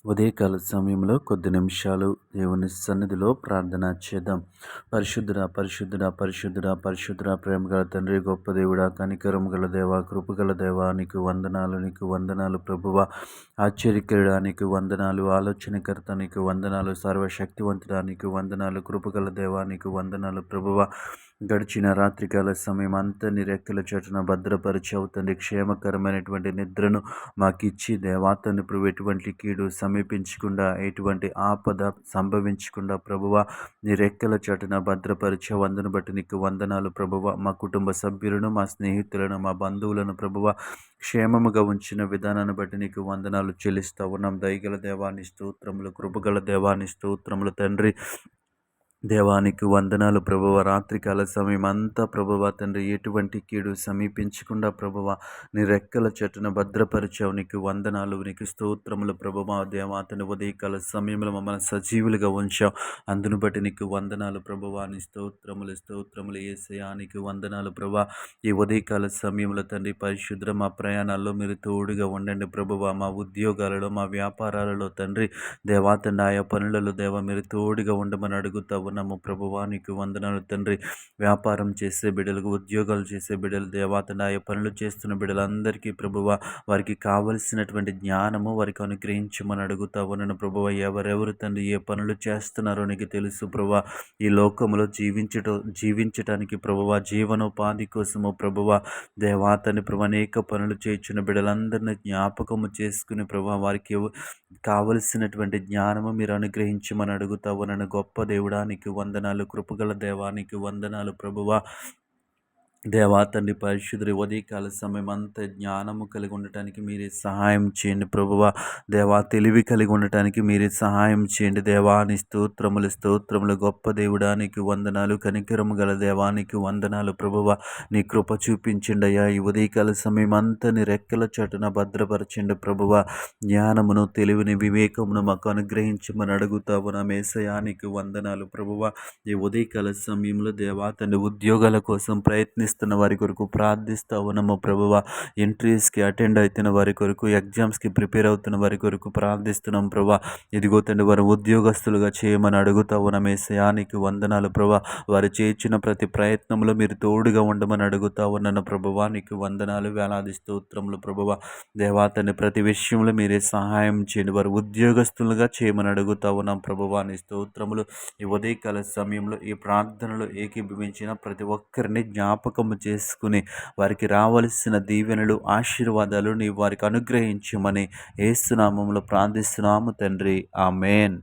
ఉదయకాల సమయంలో కొద్ది నిమిషాలు దేవుని సన్నిధిలో ప్రార్థన చేద్దాం. పరిశుద్ధుడా పరిశుద్ధుడా పరిశుద్ధుడా పరిశుద్ధుడా, ప్రేమగల తండ్రి, గొప్ప దేవుడా, కనికరము గల దేవా, కృపగల దేవా, నీకు వందనాలు, నీకు వందనాలు ప్రభువా. ఆశ్చర్యకరుడా నీకు వందనాలు, ఆలోచనకర్త నీకు వందనాలు, సర్వశక్తివంతుడా నీకు వందనాలు, కృపగల దేవా నీకు వందనాలు ప్రభువా. గడిచిన రాత్రికాల సమయం అంతా నీ రెక్కల చాటున భద్రపరిచావు తండ్రి. క్షేమకరమైనటువంటి నిద్రను మాకిచ్చి దేవా తండ్రి ప్రభు, ఎటువంటి కీడు సమీపించకుండా, ఎటువంటి ఆపద సంభవించకుండా ప్రభువా నీ రెక్కల చాటున భద్రపరిచావు. అందును బట్టి నీకు వందనాలు ప్రభువా. మా కుటుంబ సభ్యులను, మా స్నేహితులను, మా బంధువులను ప్రభువా క్షేమముగా ఉంచిన విధానాన్ని బట్టి నీకు వందనాలు చెల్లిస్తా ఉన్నాం. దయగల దేవాని స్తోత్రములు, కృపగల దేవాని స్తోత్రములు తండ్రి. దేవానికి వందనాలు ప్రభువ. రాత్రికాల సమయం అంతా ప్రభువ తండ్రి, ఎటువంటి కీడు సమీపించకుండా ప్రభువ నీ రెక్కల చెట్టును భద్రపరిచావు. నీకు వందనాలు, నీకు స్తోత్రములు ప్రభువ. దేవాతని ఉదయకాల సమయంలో మమ్మల్ని సజీవులుగా ఉంచావు. అందును బట్టి నీకు వందనాలు ప్రభువ. నీ స్తోత్రములు స్తోత్రములు యేసయ్యా, నీకు వందనాలు ప్రభువ. ఈ ఉదయకాల సమయంలో తండ్రి పరిశుద్ర మా ప్రయాణాల్లో మీరు తోడుగా ఉండండి ప్రభువ. మా ఉద్యోగాలలో, మా వ్యాపారాలలో తండ్రి దేవాతండి ఆయా పనులలో దేవ మీరు తోడుగా ఉండమని అడుగుతా ఉన్నాము ప్రభువా. నీకు వందనాలు తండ్రి. వ్యాపారం చేసే బిడ్డలకు, ఉద్యోగాలు చేసే బిడ్డలు దేవాతండి ఆయా పనులు చేస్తున్న బిడ్డలందరికీ ప్రభువ వారికి కావలసినటువంటి జ్ఞానము వారికి అనుగ్రహించమని అడుగుతా ఉన్నాను ప్రభువ. ఎవరెవరు తండ్రి ఏ పనులు చేస్తున్నారో నీకు తెలుసు ప్రభువ. ఈ లోకంలో జీవించటానికి ప్రభువ, జీవనోపాధి కోసము ప్రభువ దేవాతని ప్రభు అనేక పనులు చేయించిన బిడ్డలందరినీ జ్ఞాపకము చేసుకుని ప్రభువ వారికి కావలసినటువంటి జ్ఞానము మీరు అనుగ్రహించమని అడుగుతా ఉన్నాను. గొప్ప దేవుడా నీకు వందనాలు, కృపగల దేవానికి వందనాలు ప్రభువా. దేవా తండ్రి పరిశుద్ధుడి ఉదయకాల సమయం అంతా జ్ఞానము కలిగి ఉండటానికి మీరే సహాయం చేయండి ప్రభువా. దేవా తెలివి కలిగి ఉండటానికి మీరే సహాయం చేయండి దేవా. నీ స్తోత్రములు స్తోత్రములు, గొప్ప దేవుడానికి వందనాలు, కనికరము గల దేవానికి వందనాలు ప్రభువా. నీ కృప చూపించండి అయ్యా. ఈ ఉదయకాల సమయం అంతా నీ రెక్కల చాటున భద్రపరచండి ప్రభువా. జ్ఞానమును, తెలివిని, వివేకమును మాకు అనుగ్రహించమని అడుగుతావు నా యేసయ్యానికి వందనాలు ప్రభువా. ఈ ఉదయకాల సమయంలో దేవా తండ్రి ఉద్యోగాల కోసం ప్రయత్నిస్తున్న వారి కొరకు ప్రార్థిస్తా ఉన్నాము ప్రభువ. ఎంట్రీస్కి అటెండ్ అవుతున్న వారి కొరకు, ఎగ్జామ్స్కి ప్రిపేర్ అవుతున్న వారి కొరకు ప్రార్థిస్తున్నాం ప్రభా. ఇదిగో తండ్రి వారు ఉద్యోగస్తులుగా చేయమని అడుగుతా ఉన్నాం యేసయ్యానికి వందనాలు ప్రభా. వారు చేయించిన ప్రతి ప్రయత్నంలో మీరు తోడుగా ఉండమని అడుగుతా ఉన్నాను ప్రభువా. నీకు వందనాలు, వేలాది స్తోత్రములు ప్రభువ. దేవాతని ప్రతి విషయంలో మీరే సహాయం చేయండి. వారు ఉద్యోగస్తులుగా చేయమని అడుగుతా ఉన్నాం ప్రభువా. నీ స్తోత్రములు. ఈ ఉదయకాల సమయంలో ఈ ప్రార్థనలో ఏకీభవించిన ప్రతి ఒక్కరిని జ్ఞాపకము చేసుకుని వారికి రావలసిన దీవెనలు, ఆశీర్వాదాలు నీవు వారికి అనుగ్రహించమని యేసు నామములో ప్రార్థిస్తున్నాము తండ్రి. ఆమేన్.